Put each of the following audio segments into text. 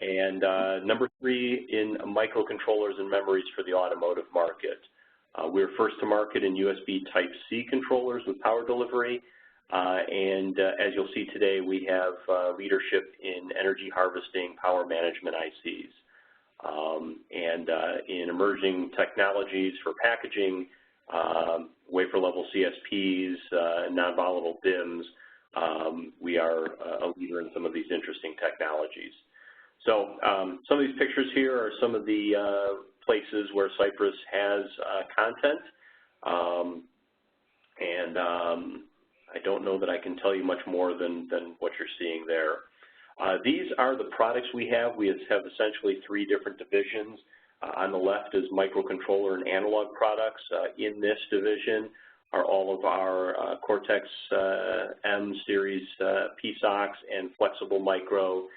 and number 3 in microcontrollers and memories for the automotive market. We're first to market in USB Type-C controllers with power delivery, and as you'll see today, we have leadership in energy harvesting power management ICs. And in emerging technologies for packaging, wafer-level CSPs, non-volatile DIMMs, we are a leader in some of these interesting technologies. So some of these pictures here are some of the places where Cypress has content, and I don't know that I can tell you much more than what you're seeing there. These are the products we have. We have essentially 3 different divisions. On the left is microcontroller and analog products. In this division are all of our Cortex-M series PSOCs and flexible micro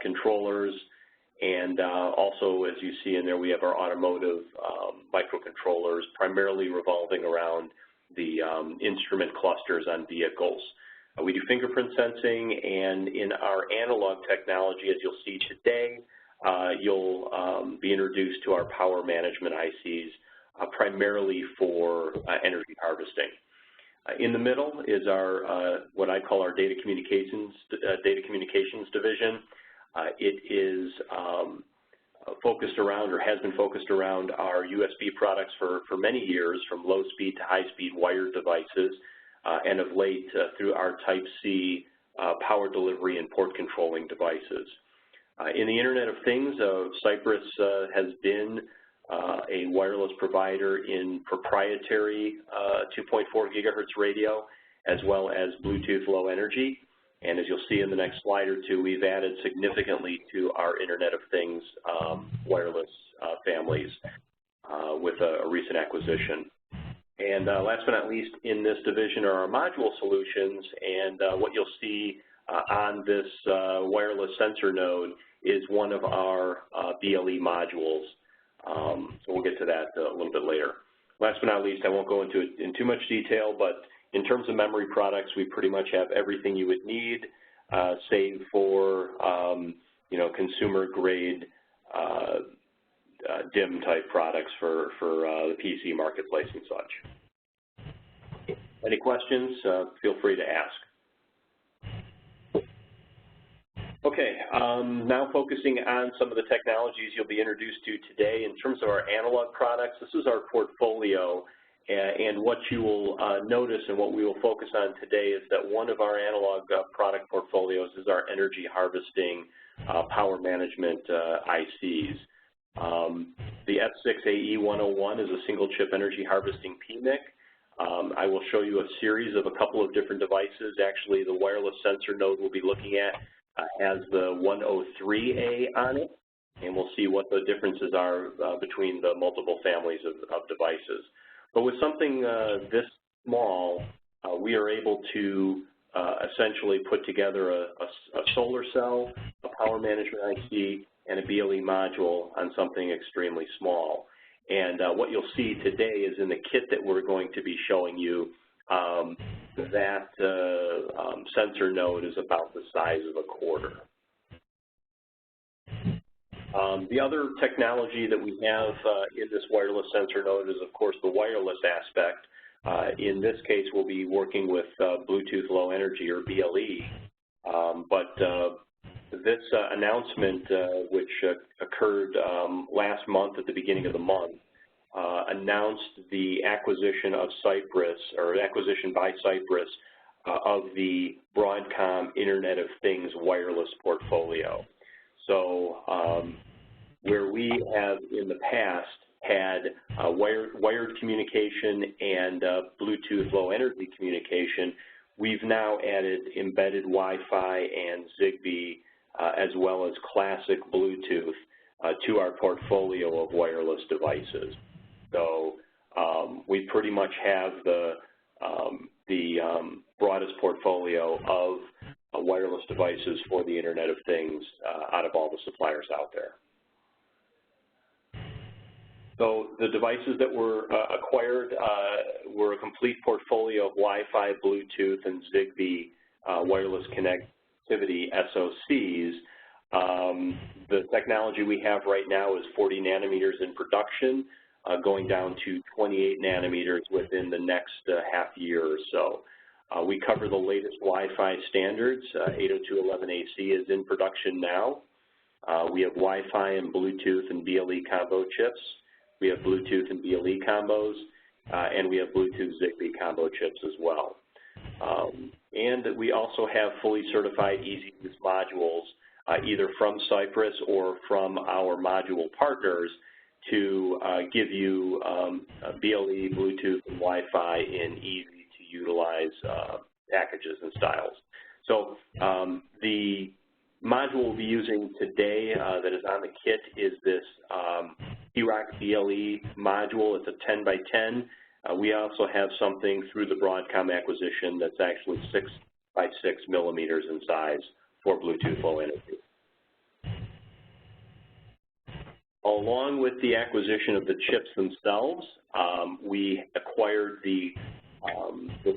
controllers. And also, as you see in there, we have our automotive microcontrollers, primarily revolving around the instrument clusters on vehicles. We do fingerprint sensing, and in our analog technology, as you'll see today, you'll be introduced to our power management ICs, primarily for energy harvesting. In the middle is our what I call our data communications division. It is focused around, or has been focused around, our USB products for many years, from low-speed to high-speed wired devices, and of late through our Type-C power delivery and port controlling devices. In the Internet of Things, Cypress has been a wireless provider in proprietary 2.4 gigahertz radio, as well as Bluetooth Low Energy. And as you'll see in the next slide or two, we've added significantly to our Internet of Things wireless families with a recent acquisition. And last but not least, in this division are our module solutions, and what you'll see on this wireless sensor node is one of our BLE modules. So we'll get to that a little bit later. Last but not least, I won't go into it in too much detail, but in terms of memory products, we pretty much have everything you would need, save for consumer-grade DIMM type products for the PC marketplace and such. Any questions? Feel free to ask. Okay, now focusing on some of the technologies you'll be introduced to today. In terms of our analog products, this is our portfolio, and what you will notice and what we will focus on today is that one of our analog product portfolios is our energy harvesting power management ICs. The F6AE101 is a single chip energy harvesting PMIC. I will show you a series of a couple of different devices. Actually, the wireless sensor node we'll be looking at has the 103A on it, and we'll see what the differences are between the multiple families of devices. But with something this small, we are able to essentially put together a solar cell, a power management IC, and a BLE module on something extremely small. And what you'll see today is in the kit that we're going to be showing you, that sensor node is about the size of a quarter. The other technology that we have in this wireless sensor node is, of course, the wireless aspect. In this case, we'll be working with Bluetooth Low Energy, or BLE. But this announcement, which occurred last month at the beginning of the month, announced the acquisition of Cypress, or acquisition by Cypress, of the Broadcom Internet of Things wireless portfolio. So where we have in the past had wired communication and Bluetooth Low Energy communication, we've now added embedded Wi-Fi and Zigbee, as well as classic Bluetooth, to our portfolio of wireless devices. So we pretty much have the broadest portfolio of wireless devices for the Internet of Things out of all the suppliers out there. So the devices that were acquired were a complete portfolio of Wi-Fi, Bluetooth, and Zigbee wireless connectivity SoCs. The technology we have right now is 40 nanometers in production, going down to 28 nanometers within the next half year or so. We cover the latest Wi-Fi standards. 802.11ac is in production now. We have Wi-Fi and Bluetooth and BLE combo chips. We have Bluetooth and BLE combos, and we have Bluetooth Zigbee combo chips as well. And we also have fully certified easy-use modules, either from Cypress or from our module partners, to give you BLE, Bluetooth, and Wi-Fi in easy-to-utilize packages and styles. So the module we'll be using today that is on the kit is this PSOC BLE module. It's a 10 by 10. We also have something through the Broadcom acquisition that's actually 6 by 6 millimeters in size for Bluetooth Low Energy. Along with the acquisition of the chips themselves, we acquired the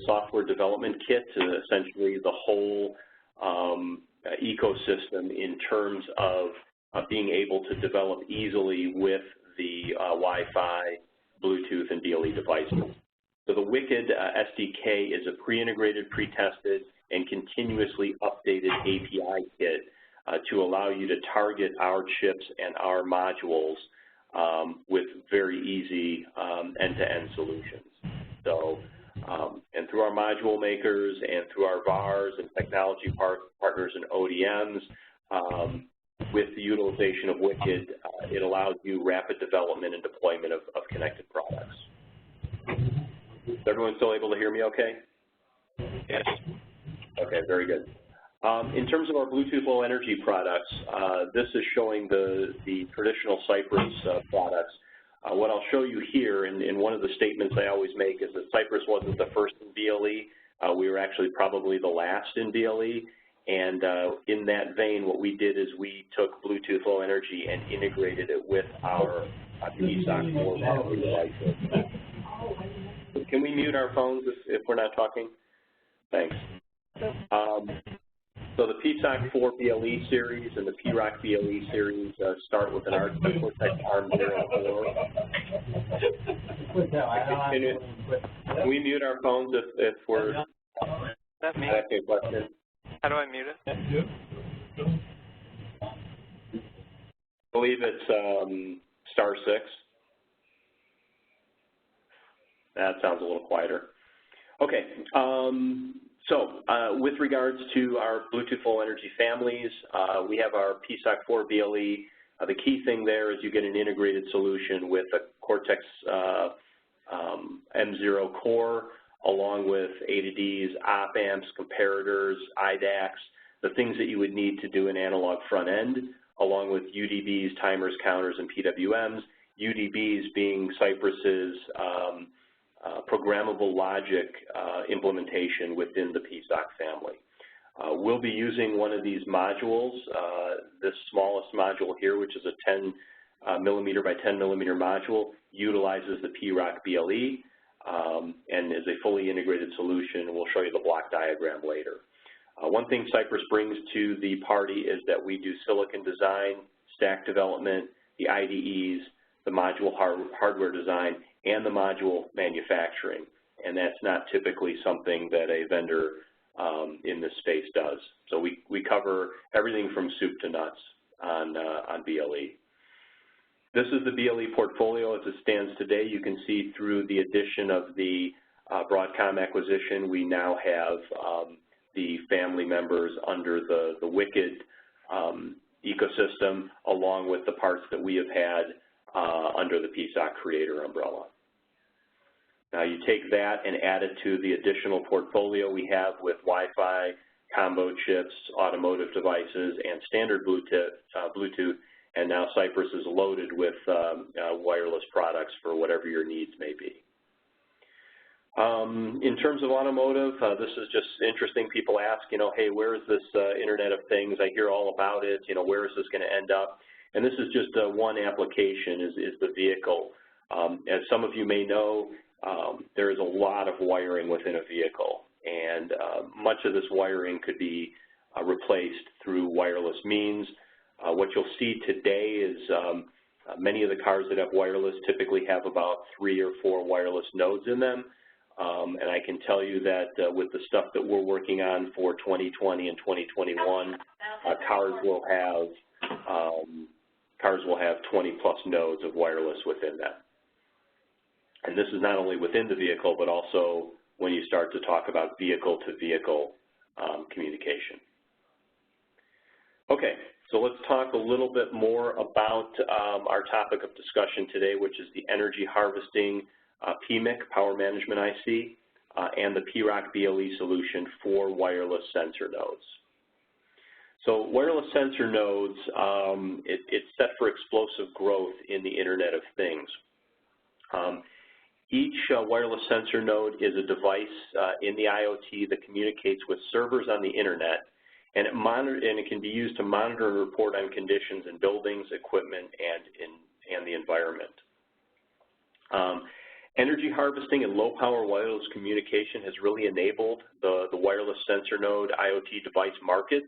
software development kit, essentially the whole ecosystem in terms of being able to develop easily with the Wi-Fi, Bluetooth, and BLE devices. So the Wicked SDK is a pre-integrated, pre-tested, and continuously updated API kit to allow you to target our chips and our modules with very easy end-to-end solutions. So, and through our module makers and through our VARs and technology partners and ODMs, with the utilization of Wicked, it allows you rapid development and deployment of connected products. Is everyone still able to hear me okay? Yes. Okay, very good. In terms of our Bluetooth Low Energy products, this is showing the traditional Cypress products. What I'll show you here, and one of the statements I always make, is that Cypress wasn't the first in BLE. We were actually probably the last in BLE. And in that vein, what we did is we took Bluetooth Low Energy and integrated it with our PSOC 4 battery devices. Can we mute our phones if we're not talking? Thanks. So the PSOC 4 BLE series and the PROC BLE series start with an Cortex ARM04. Can we mute our phones if we're asking a question? How do I mute it? I believe it's *6. That sounds a little quieter. Okay. So with regards to our Bluetooth Low Energy families, we have our PSOC 4 BLE. The key thing there is you get an integrated solution with a Cortex M0 core, along with A to Ds, op amps, comparators, IDACs, the things that you would need to do an analog front end, along with UDBs, timers, counters, and PWMs. UDBs being Cypress's programmable logic implementation within the PSOC family. We'll be using one of these modules, this smallest module here, which is a 10 millimeter by 10 millimeter module, utilizes the PROC BLE and is a fully integrated solution. We'll show you the block diagram later. One thing Cypress brings to the party is that we do silicon design, stack development, the IDEs, the module hardware design, and the module manufacturing, and that's not typically something that a vendor in this space does. So we cover everything from soup to nuts on BLE. This is the BLE portfolio as it stands today. You can see through the addition of the Broadcom acquisition, we now have the family members under the Wicked ecosystem, along with the parts that we have had under the PSOC Creator umbrella. Now you take that and add it to the additional portfolio we have with Wi-Fi, combo chips, automotive devices, and standard Bluetooth, and now Cypress is loaded with wireless products for whatever your needs may be. In terms of automotive, this is just interesting. People ask, hey, where is this Internet of Things? I hear all about it. Where is this going to end up? And this is just one application, is the vehicle. As some of you may know, there is a lot of wiring within a vehicle, and much of this wiring could be replaced through wireless means. What you'll see today is many of the cars that have wireless typically have about 3 or 4 wireless nodes in them. And I can tell you that with the stuff that we're working on for 2020 and 2021, cars will have 20-plus nodes of wireless within them. And this is not only within the vehicle, but also when you start to talk about vehicle-to-vehicle communication. Okay, so let's talk a little bit more about our topic of discussion today, which is the energy harvesting PMIC, Power Management IC, and the PSOC BLE solution for wireless sensor nodes. So wireless sensor nodes, it's set for explosive growth in the Internet of Things. Each wireless sensor node is a device in the IoT that communicates with servers on the Internet, and it can be used to monitor and report on conditions in buildings, equipment, and the environment. Energy harvesting and low-power wireless communication has really enabled the wireless sensor node IoT device market.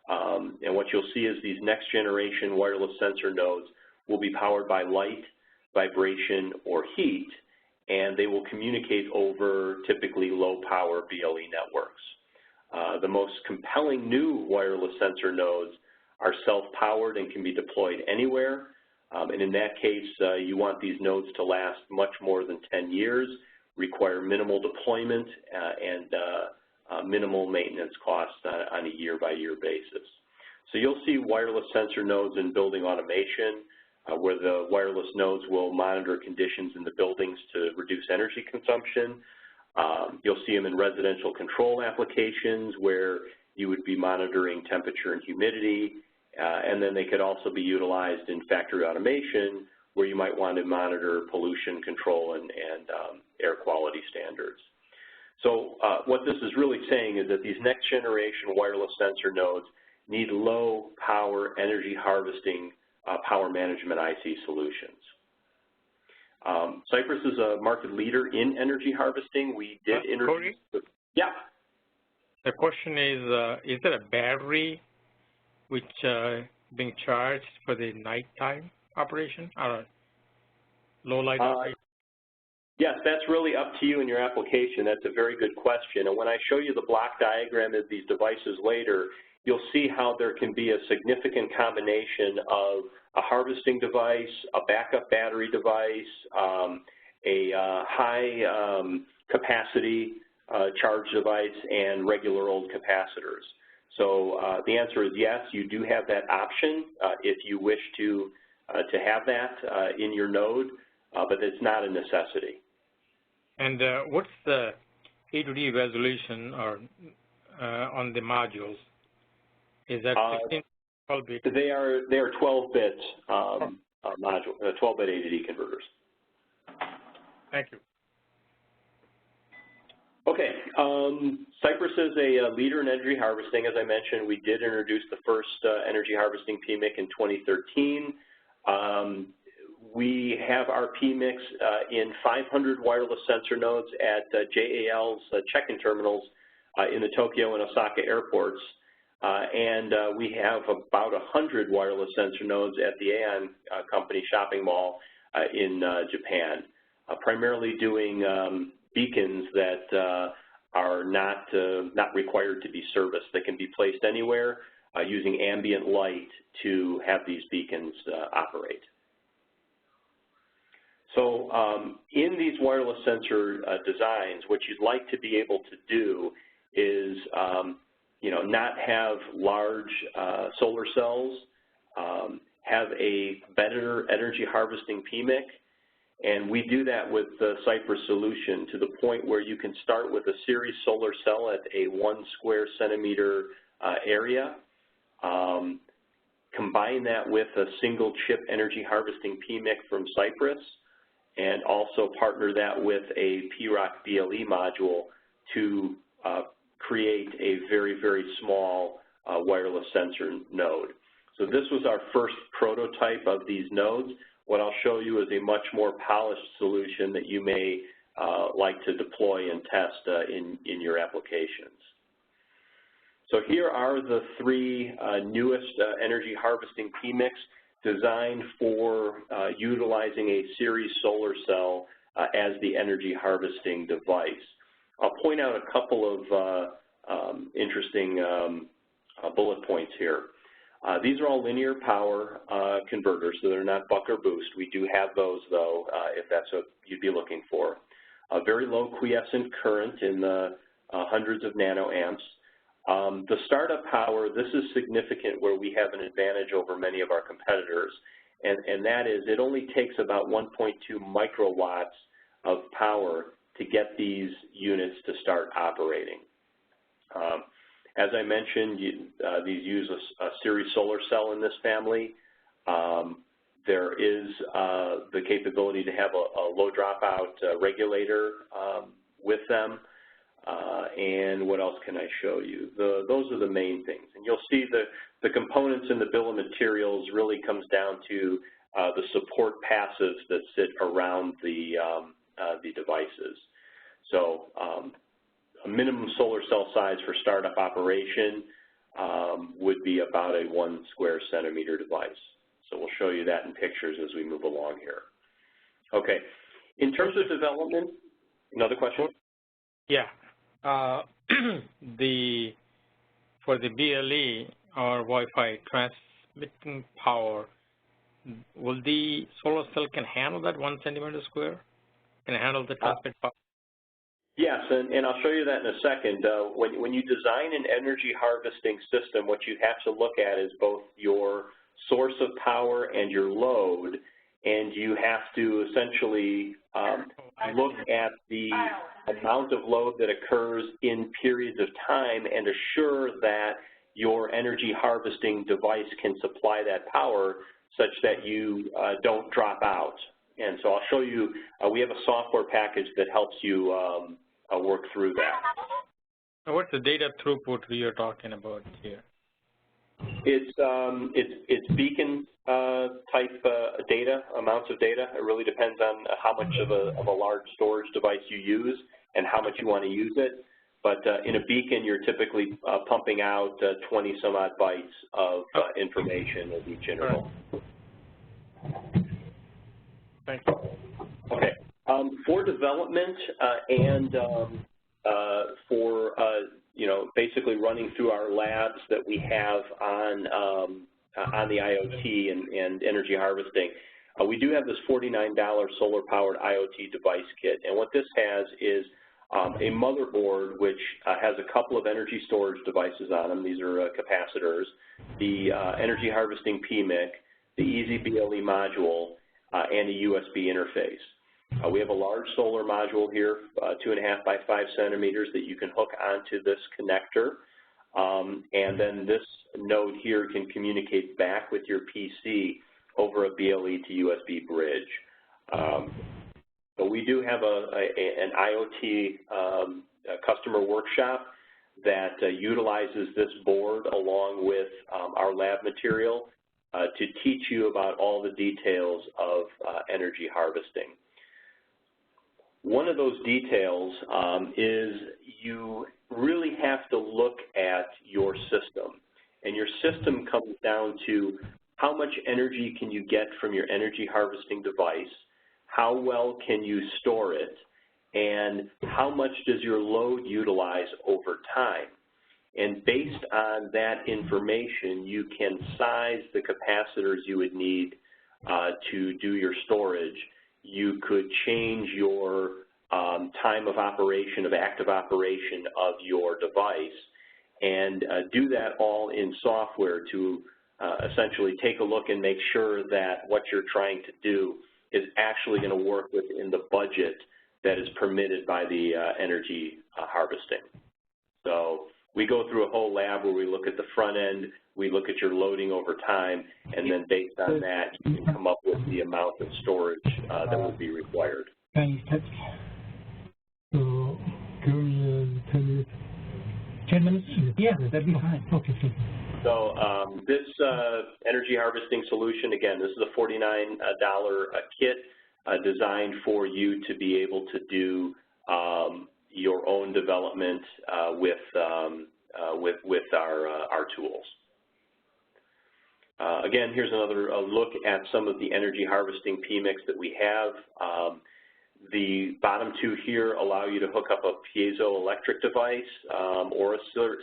And what you'll see is these next-generation wireless sensor nodes will be powered by light, vibration, or heat, and they will communicate over typically low-power BLE networks. The most compelling new wireless sensor nodes are self-powered and can be deployed anywhere. And in that case, you want these nodes to last much more than 10 years, require minimal deployment, and minimal maintenance costs on a year-by-year basis. So you'll see wireless sensor nodes in building automation, where the wireless nodes will monitor conditions in the buildings to reduce energy consumption. You'll see them in residential control applications where you would be monitoring temperature and humidity, and then they could also be utilized in factory automation where you might want to monitor pollution control and air quality standards. So what this is really saying is that these next generation wireless sensor nodes need low power energy harvesting power management IC solutions. Cypress is a market leader in energy harvesting. We did introduce yeah. The question is there a battery which being charged for the nighttime operation or low light operation? Yes, that's really up to you in your application. That's a very good question. And when I show you the block diagram of these devices later, you'll see how there can be a significant combination of a harvesting device, a backup battery device, a high capacity charge device, and regular old capacitors. So the answer is yes, you do have that option if you wish to have that in your node, but it's not a necessity. And what's the A to D resolution or on the modules? Is that 16, 12 bit? They are 12-bit module, 12-bit A to D converters. Thank you. Okay, Cypress is a leader in energy harvesting. As I mentioned, we did introduce the first energy harvesting PMIC in 2013. We have our PMICs in 500 wireless sensor nodes at JAL's check-in terminals in the Tokyo and Osaka airports. And we have about 100 wireless sensor nodes at the Aeon Company shopping mall in Japan, primarily doing beacons that are not required to be serviced. They can be placed anywhere using ambient light to have these beacons operate. So in these wireless sensor designs, what you'd like to be able to do is not have large solar cells, have a better energy harvesting PMIC, and we do that with the Cypress solution to the point where you can start with a series solar cell at a 1 square centimeter area, combine that with a single chip energy harvesting PMIC from Cypress, and also partner that with a PSOC BLE module to create a very, very small wireless sensor node. So this was our first prototype of these nodes. What I'll show you is a much more polished solution that you may like to deploy and test in your applications. So here are the three newest energy harvesting PMICs designed for utilizing a series solar cell as the energy harvesting device. I'll point out a couple of interesting bullet points here. These are all linear power converters, so they're not buck or boost. We do have those, though, if that's what you'd be looking for. A very low quiescent current in the hundreds of nanoamps. The startup power, this is significant where we have an advantage over many of our competitors, and that is it only takes about 1.2 microwatts of power to get these units to start operating. As I mentioned, these use a series solar cell in this family. There is the capability to have a low dropout regulator with them. And what else can I show you? Those are the main things. And you'll see the components in the bill of materials really comes down to the support passives that sit around the devices. So a minimum solar cell size for startup operation would be about a 1 square centimeter device. So we'll show you that in pictures as we move along here. Okay. In terms of development, another question? Yeah. For the BLE or Wi-Fi transmitting power, will the solar cell can handle that 1 centimeter square? Can it handle the transmit power? Yes, and I'll show you that in a second. When you design an energy harvesting system, what you have to look at is both your source of power and your load, and you have to essentially look at the amount of load that occurs in periods of time and assure that your energy harvesting device can supply that power such that you don't drop out. And so I'll show you, we have a software package that helps you work through that. What's the data throughput you're talking about here? It's beacon type data, amounts of data. It really depends on how much of a large storage device you use and how much you want to use it. But in a beacon, you're typically pumping out 20 some odd bytes of information at each interval. Thank you. Okay. For development and for basically running through our labs that we have on the IoT and energy harvesting, we do have this $49 solar-powered IoT device kit, and what this has is a motherboard which has a couple of energy storage devices on them. These are capacitors, the energy harvesting PMIC, the Easy BLE module, and a USB interface. We have a large solar module here, 2.5 by 5 centimeters, that you can hook onto this connector, and then this node here can communicate back with your PC over a BLE to USB bridge. But we do have an IoT customer workshop that utilizes this board along with our lab material to teach you about all the details of energy harvesting. One of those details is you really have to look at your system. And your system comes down to how much energy can you get from your energy harvesting device, how well can you store it, and how much does your load utilize over time. And based on that information, you can size the capacitors you would need to do your storage. You could change your time of operation, of active operation of your device, and do that all in software to essentially take a look and make sure that what you're trying to do is actually going to work within the budget that is permitted by the energy harvesting. So we go through a whole lab where we look at the front end, we look at your loading over time, and then based on that, you can come up with the amount of storage that would be required. Can you touch? So give me 10 minutes. 10 minutes? Yeah, that'd be fine. Okay, so. So this energy harvesting solution, again, this is a $49 kit designed for you to be able to do your own development with with our tools. Again, here's another look at some of the energy harvesting PMICs that we have. The bottom two here allow you to hook up a piezoelectric device or a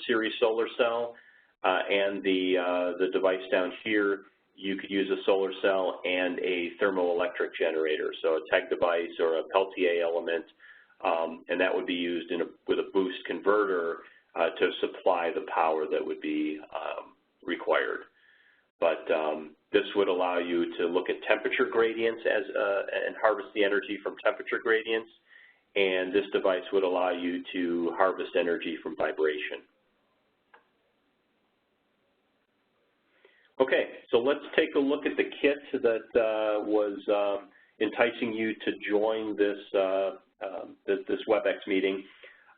series solar cell, and the device down here, you could use a solar cell and a thermoelectric generator, so a TEG device or a Peltier element, and that would be used with a boost converter to supply the power that would be required. But this would allow you to look at temperature gradients and harvest the energy from temperature gradients, and this device would allow you to harvest energy from vibration. Okay, so let's take a look at the kit that was enticing you to join this WebEx meeting.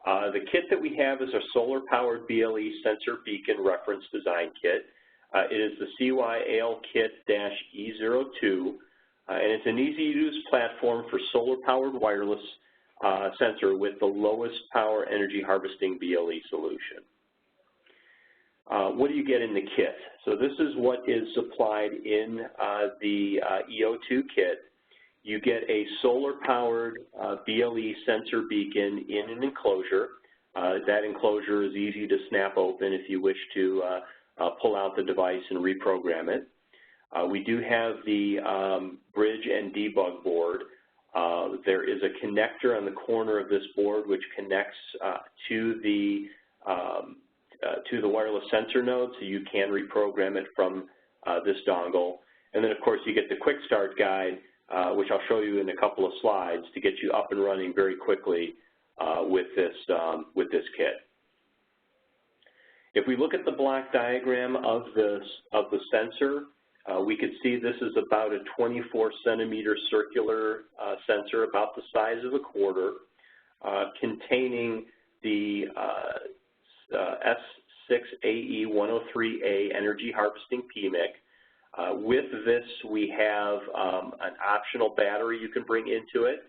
The kit that we have is a solar-powered BLE sensor beacon reference design kit. It is the CYAL Kit-E02, and it's an easy-to-use platform for solar-powered wireless sensor with the lowest power energy harvesting BLE solution. What do you get in the kit? So this is what is supplied in the E02 kit. You get a solar-powered BLE sensor beacon in an enclosure. That enclosure is easy to snap open if you wish to pull out the device and reprogram it. We do have the bridge and debug board. There is a connector on the corner of this board which connects to the wireless sensor node, so you can reprogram it from this dongle. And then, of course, you get the quick start guide, which I'll show you in a couple of slides to get you up and running very quickly with this kit. If we look at the block diagram of the sensor, we could see this is about a 24-centimeter circular sensor, about the size of a quarter, containing the S6AE103A energy harvesting PMIC. With this, we have an optional battery you can bring into it.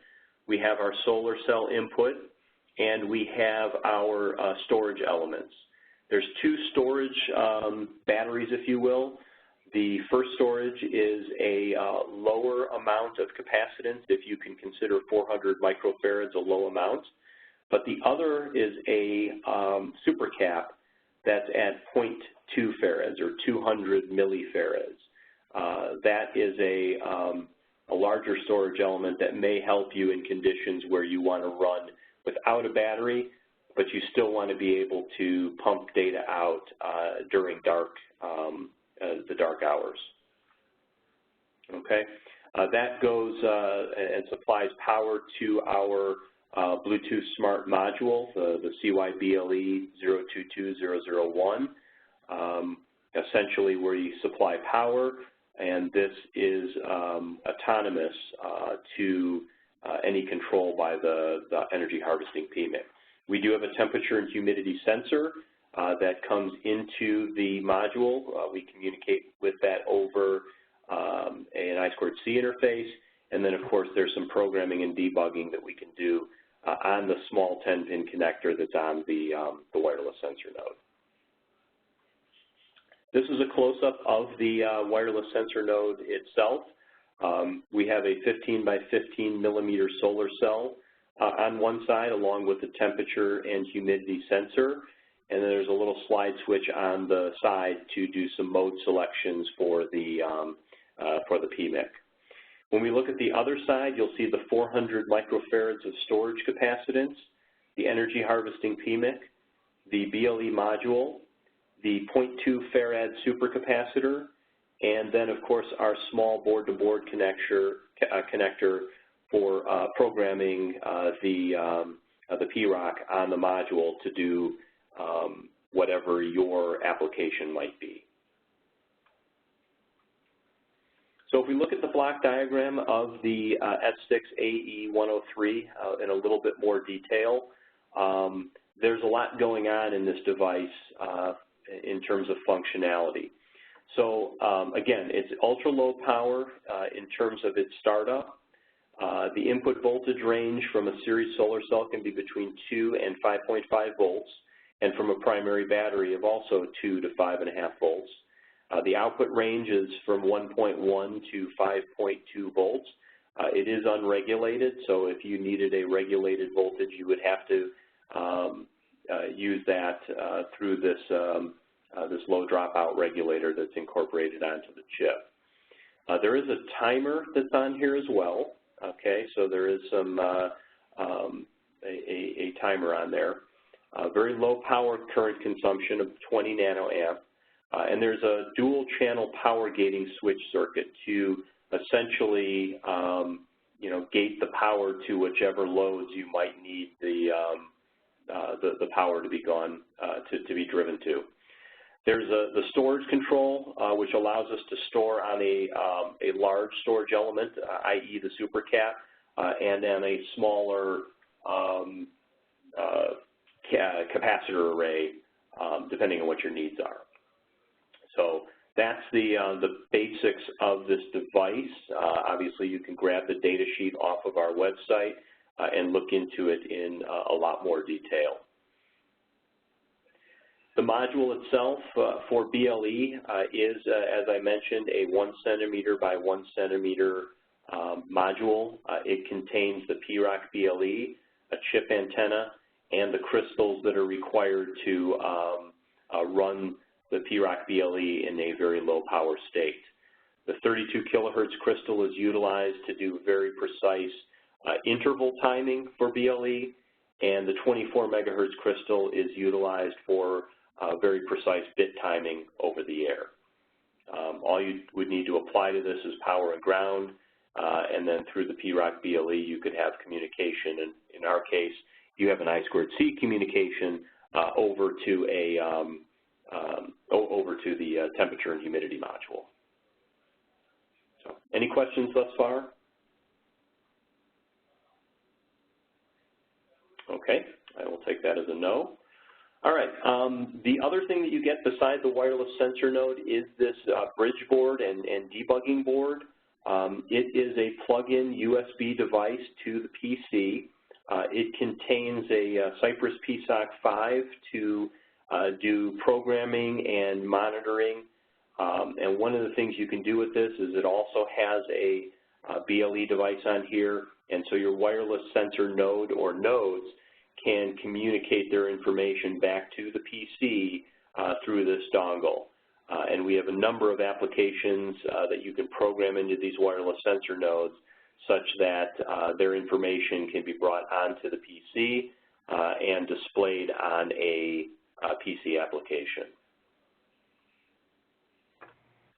We have our solar cell input, and we have our storage elements. There's two storage batteries, if you will. The first storage is a lower amount of capacitance, if you can consider 400 microfarads a low amount. But the other is a super cap that's at 0.2 farads or 200 millifarads. That is a larger storage element that may help you in conditions where you want to run without a battery, but you still want to be able to pump data out during the dark hours. Okay, that goes and supplies power to our Bluetooth smart module, the CYBLE 022001, essentially where you supply power, and this is autonomous to any control by the energy harvesting PMIC. We do have a temperature and humidity sensor that comes into the module. We communicate with that over an I2C interface, and then of course there's some programming and debugging that we can do on the small 10-pin connector that's on the wireless sensor node. This is a close-up of the wireless sensor node itself. We have a 15 by 15 millimeter solar cell on one side, along with the temperature and humidity sensor, and then there's a little slide switch on the side to do some mode selections for the PMIC. When we look at the other side, you'll see the 400 microfarads of storage capacitance, the energy harvesting PMIC, the BLE module, the 0.2 farad supercapacitor, and then of course our small board-to-board connector for programming the PROC on the module to do whatever your application might be. So if we look at the block diagram of the S6AE103 in a little bit more detail, there's a lot going on in this device in terms of functionality. So again, it's ultra low power in terms of its startup. The input voltage range from a series solar cell can be between 2 and 5.5 volts. and from a primary battery of also 2 to 5.5 volts. The output range is from 1.1 to 5.2 volts. It is unregulated, so if you needed a regulated voltage, you would have to use that through this, this low dropout regulator that's incorporated onto the chip. There is a timer that's on here as well. Okay, so there is some a timer on there. Very low power current consumption of 20 nanoamp, and there's a dual channel power gating switch circuit to essentially, you know, gate the power to whichever loads you might need the power to be gone to be driven to. There's the storage control, which allows us to store on a large storage element, i.e. the SuperCap, and then a smaller capacitor array, depending on what your needs are. So that's the basics of this device. Obviously, you can grab the data sheet off of our website and look into it in a lot more detail. The module itself for BLE is, as I mentioned, a 1 centimeter by 1 centimeter module. It contains the PSOC BLE, a chip antenna, and the crystals that are required to run the PSOC BLE in a very low power state. The 32 kilohertz crystal is utilized to do very precise interval timing for BLE, and the 24 megahertz crystal is utilized for very precise bit timing over the air. All you would need to apply to this is power and ground, and then through the PSOC BLE you could have communication, and in our case you have an I2C communication over to the temperature and humidity module. So, any questions thus far? Okay, I will take that as a no. All right, the other thing that you get besides the wireless sensor node is this bridge board and debugging board. It is a plug-in USB device to the PC. It contains a Cypress PSOC 5 to do programming and monitoring. And one of the things you can do with this is it also has a BLE device on here, and so your wireless sensor node or nodes can communicate their information back to the PC through this dongle. And we have a number of applications that you can program into these wireless sensor nodes such that their information can be brought onto the PC and displayed on a PC application.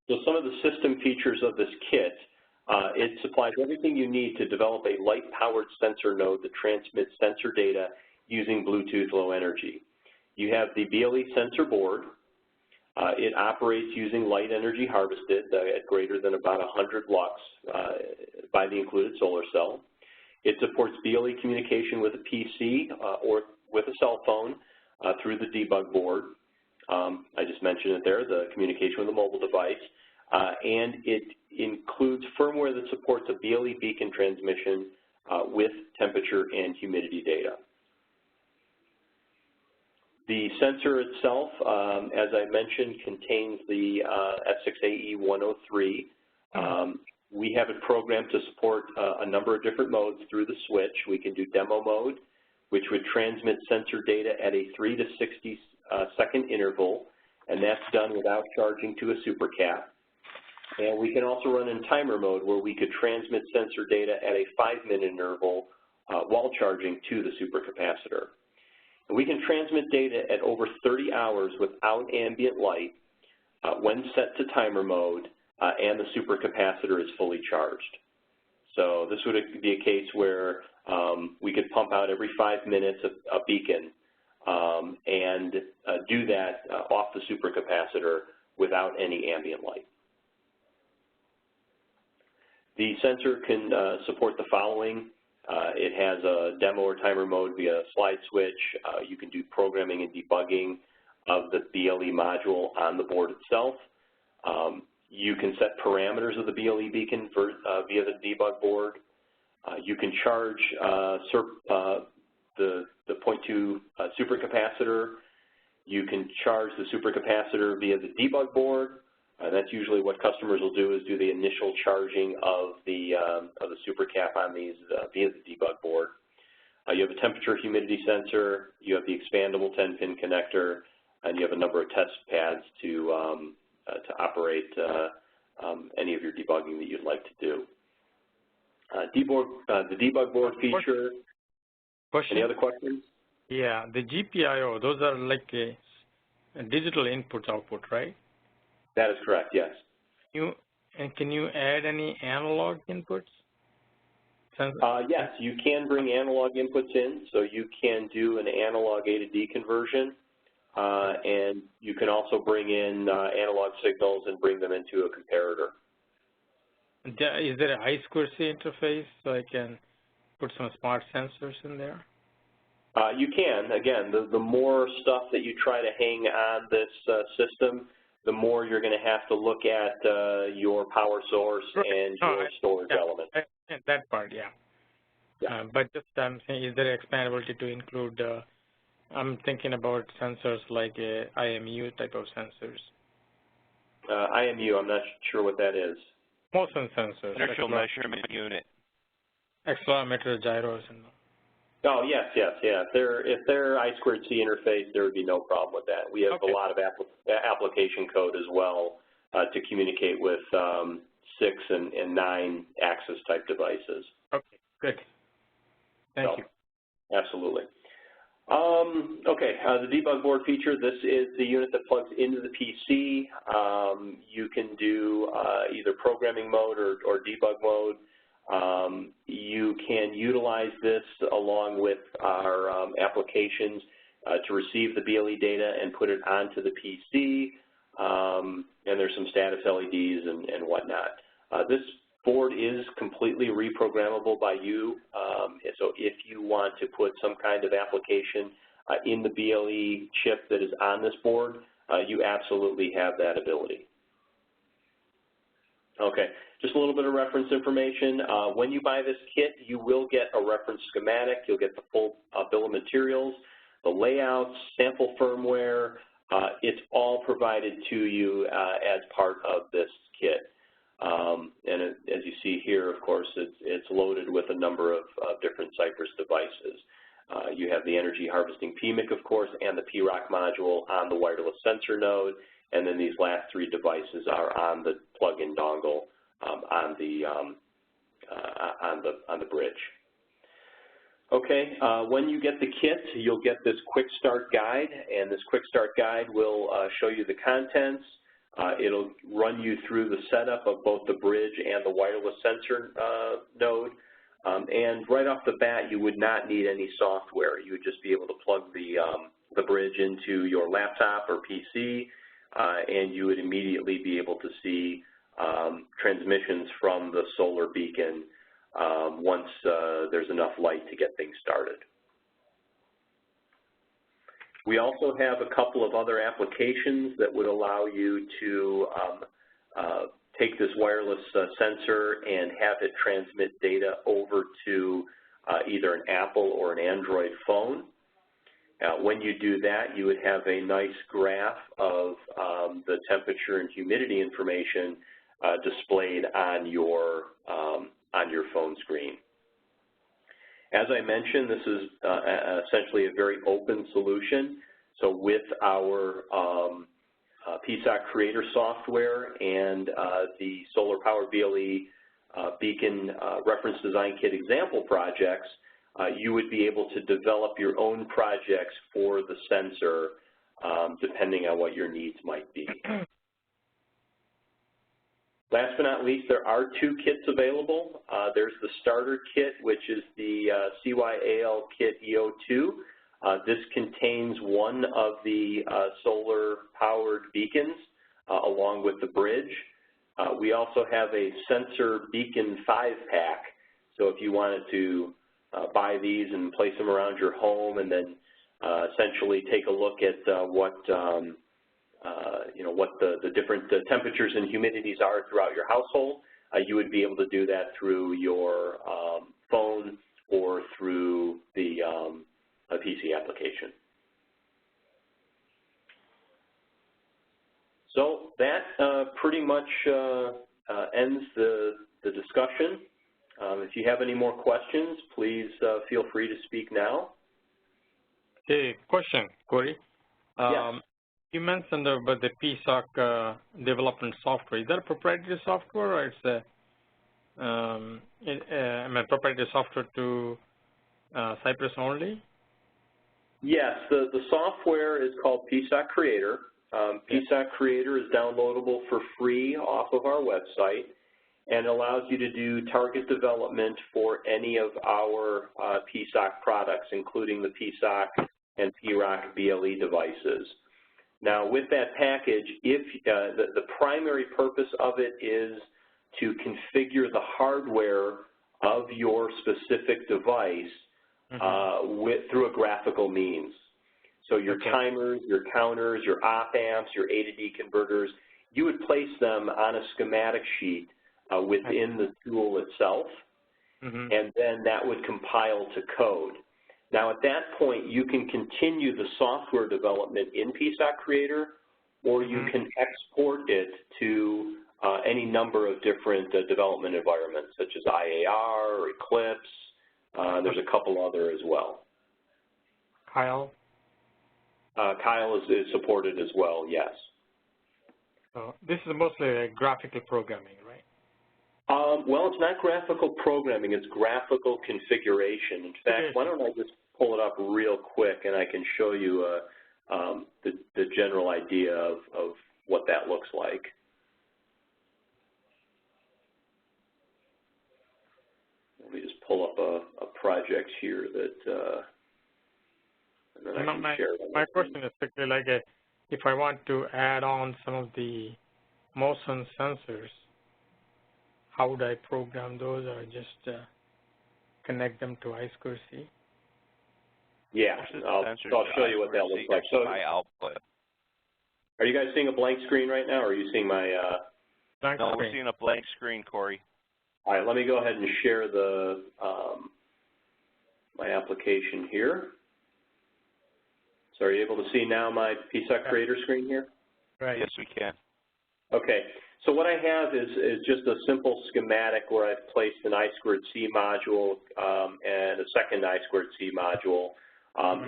So some of the system features of this kit, it supplies everything you need to develop a light-powered sensor node that transmits sensor data using Bluetooth Low Energy. You have the BLE sensor board. It operates using light energy harvested at greater than about 100 lux by the included solar cell. It supports BLE communication with a PC or with a cell phone through the debug board. I just mentioned it there, the communication with a mobile device. And it includes firmware that supports a BLE beacon transmission with temperature and humidity data. The sensor itself, as I mentioned, contains the F6AE103. We have it programmed to support a number of different modes through the switch. We can do demo mode, which would transmit sensor data at a 3 to 60 second interval, and that's done without charging to a SuperCap. And we can also run in timer mode, where we could transmit sensor data at a 5-minute interval while charging to the supercapacitor. And we can transmit data at over 30 hours without ambient light when set to timer mode and the supercapacitor is fully charged. So this would be a case where we could pump out every 5 minutes a beacon and do that off the supercapacitor without any ambient light. The sensor can support the following. It has a demo or timer mode via slide switch. You can do programming and debugging of the BLE module on the board itself. You can set parameters of the BLE beacon via the debug board. You can charge the 0.2 supercapacitor. You can charge the supercapacitor via the debug board. That's usually what customers will do, is do the initial charging of the supercap on these via the debug board. You have a temperature humidity sensor, you have the expandable 10-pin connector, and you have a number of test pads to operate any of your debugging that you'd like to do. The debug board feature. Question? Any other questions? Yeah, the GPIO, those are like a digital input output, right? That is correct, yes. Can you add any analog inputs? Yes, you can bring analog inputs in, so you can do an analog A to D conversion, and you can also bring in analog signals and bring them into a comparator. Is there an I2C interface so I can put some smart sensors in there? You can. Again, the more stuff that you try to hang on this system, the more you're going to have to look at your power source and your storage element. That part, yeah. But just I'm saying, is there expandability to include? I'm thinking about sensors like IMU type of sensors. IMU, I'm not sure what that is. Motion sensors. Inertial measurement unit. Accelerometer, gyros, and. Oh yes, yeah. If they're I2C interface, there would be no problem with that. We have a lot of application code as well to communicate with 6 and 9 axis type devices. Okay, good. Thank you. Absolutely. The debug board feature, this is the unit that plugs into the PC. You can do either programming mode or debug mode. You can utilize this along with our applications to receive the BLE data and put it onto the PC, and there's some status LEDs and whatnot. This board is completely reprogrammable by you, so if you want to put some kind of application in the BLE chip that is on this board, you absolutely have that ability. Okay, just a little bit of reference information. When you buy this kit, you will get a reference schematic. You'll get the full bill of materials, the layouts, sample firmware. It's all provided to you as part of this kit. And as you see here, of course, it's loaded with a number of different Cypress devices. You have the energy harvesting PMIC, of course, and the PROC module on the wireless sensor node. And then these last 3 devices are on the plug-in dongle on the bridge. Okay, when you get the kit, you'll get this quick start guide, and this quick start guide will show you the contents. It'll run you through the setup of both the bridge and the wireless sensor node. And right off the bat, you would not need any software. You would just be able to plug the bridge into your laptop or PC, and you would immediately be able to see transmissions from the solar beacon once there's enough light to get things started. We also have a couple of other applications that would allow you to take this wireless sensor and have it transmit data over to either an Apple or an Android phone. When you do that, you would have a nice graph of the temperature and humidity information displayed on your phone screen. As I mentioned, this is essentially a very open solution. So with our PSOC creator software and the Solar Power BLE Beacon Reference Design Kit example projects, you would be able to develop your own projects for the sensor depending on what your needs might be. Last but not least, there are 2 kits available. There's the starter kit, which is the CYAL kit EO2. This contains one of the solar-powered beacons along with the bridge. We also have a sensor beacon 5-pack. So if you wanted to buy these and place them around your home and then essentially take a look at what the different temperatures and humidities are throughout your household, you would be able to do that through your phone or through the PC application. So that pretty much ends the discussion. If you have any more questions, please feel free to speak now. Hey, question, Corey. Yes. You mentioned about the PSOC development software. Is that a proprietary software, or it's a proprietary software to Cypress only? Yes, the software is called PSOC Creator. PSOC Creator is downloadable for free off of our website and allows you to do target development for any of our PSOC products, including the PSOC and PROC BLE devices. Now, with that package, if the primary purpose of it is to configure the hardware of your specific device through a graphical means. So your timers, your counters, your op amps, your A to D converters, you would place them on a schematic sheet within the tool itself, and then that would compile to code. Now, at that point, you can continue the software development in PSOC Creator, or you can export it to any number of different development environments, such as IAR or Eclipse. There's a couple other as well. Kyle? Kyle is supported as well, yes. So this is mostly graphical programming, right? Well, it's not graphical programming, it's graphical configuration. In fact, why don't I just pull it up real quick and I can show you the general idea of what that looks like. Let me just pull up a project here that and then I can share it. My question is strictly like if I want to add on some of the motion sensors, how would I program those, or just connect them to I2C? Yeah, I'll show you what that looks like. So, output. Are you guys seeing a blank screen right now, or are you seeing my? No, we're seeing a blank screen, Corey. All right, let me go ahead and share the my application here. So, are you able to see now my PSOC Creator screen here? Right. Yes, we can. Okay. So what I have is just a simple schematic where I've placed an I2C module and a second I2C module.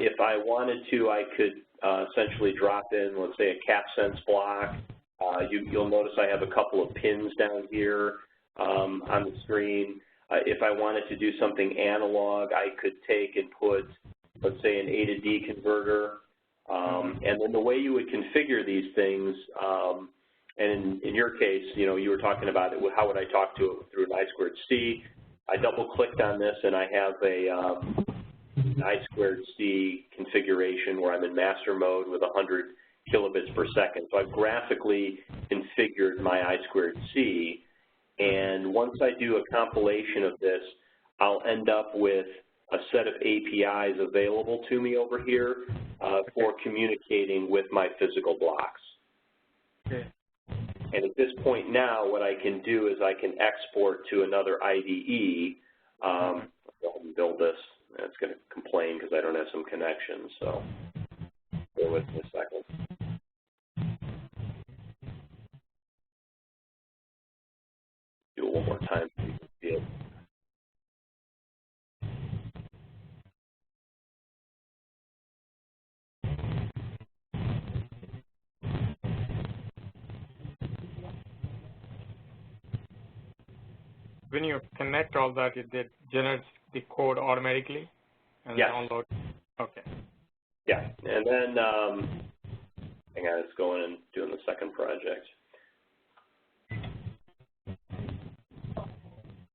If I wanted to, I could essentially drop in, let's say, a CapSense block. You'll notice I have a couple of pins down here on the screen. If I wanted to do something analog, I could take and put, let's say, an A to D converter. And then the way you would configure these things, and in your case, you were talking about it, how would I talk to it through an I2C? I double-clicked on this, and I have an I2C configuration where I'm in master mode with 100 kilobits per second. So I've graphically configured my I2C, and once I do a compilation of this, I'll end up with a set of APIs available to me over here for communicating with my physical blocks. Okay. And at this point now, what I can do is I can export to another IDE. I'll go ahead and build this. It's going to complain because I don't have some connections, so bear with me a second. Do it one more time so you can see it. When you connect all that, it generates the code automatically and download. Okay. Yeah, and then hang on, it's going and doing the second project.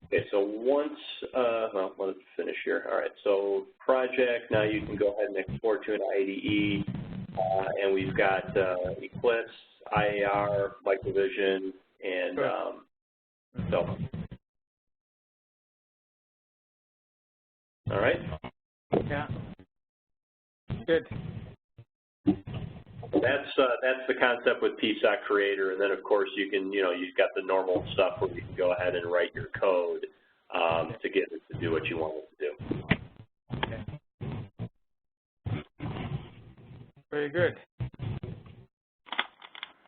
Okay, so once, well, let me finish here. All right, so project, now you can go ahead and export to an IDE, and we've got Eclipse, IAR, Microvision, and so. All right. Yeah. Good. That's the concept with PSOC Creator, and then of course you can, you've got the normal stuff where you can go ahead and write your code to get it to do what you want it to do. Okay. Very good.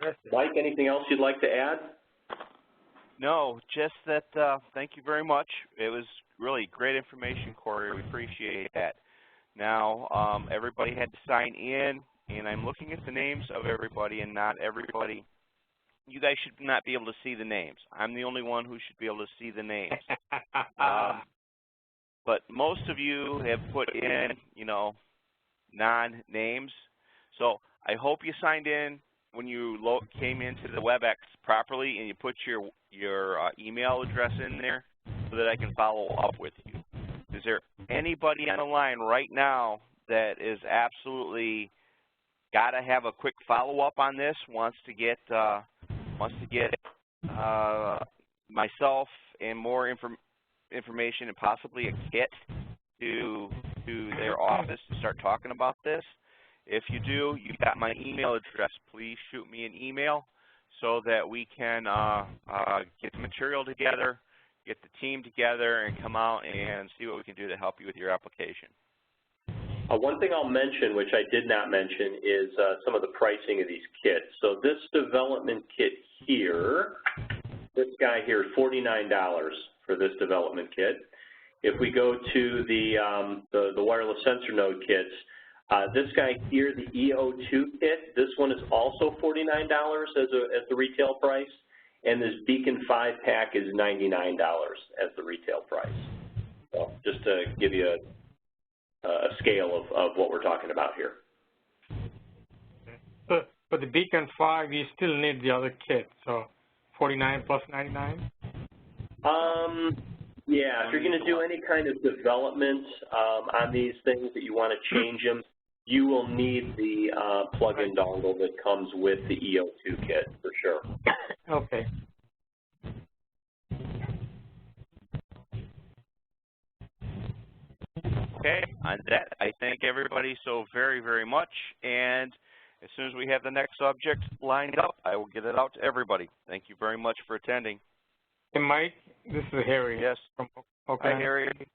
That's it. Mike, anything else you'd like to add? No, just that thank you very much. It was really great information, Corey. We appreciate that. Now, everybody had to sign in, and I'm looking at the names of everybody, and not everybody. You guys should not be able to see the names. I'm the only one who should be able to see the names. But most of you have put in, you know, non-names. So I hope you signed in when you came into the WebEx properly and you put your email address in there so that I can follow up with you. Is there anybody on the line right now that is absolutely got to have a quick follow-up on this, wants to get myself and more information and possibly a kit to their office to start talking about this? If you do, you got my email address. Please shoot me an email so that we can get the material together, get the team together, and come out and see what we can do to help you with your application. One thing I'll mention, which I did not mention, is some of the pricing of these kits. So this development kit here, this guy here, $49 for this development kit. If we go to the wireless sensor node kits, this guy here, the EO2 kit, this one is also $49 as the retail price, and this Beacon 5-pack is $99 as the retail price. So just to give you a scale of what we're talking about here. For the Beacon 5, you still need the other kit, so 49 plus 99? Yeah, if you're going to do any kind of development on these things that you want to change them, you will need the plug-in dongle that comes with the EO2 kit, for sure. Okay. Okay, on that, I thank everybody so very, very much, and as soon as we have the next subject lined up, I will get it out to everybody. Thank you very much for attending. Hey, Mike, this is Harry. Yes. From Oakland. Hi, Harry.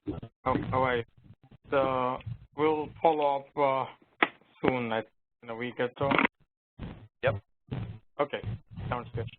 How are you? So we'll follow up soon, in a week or so. Yep. Okay, sounds good.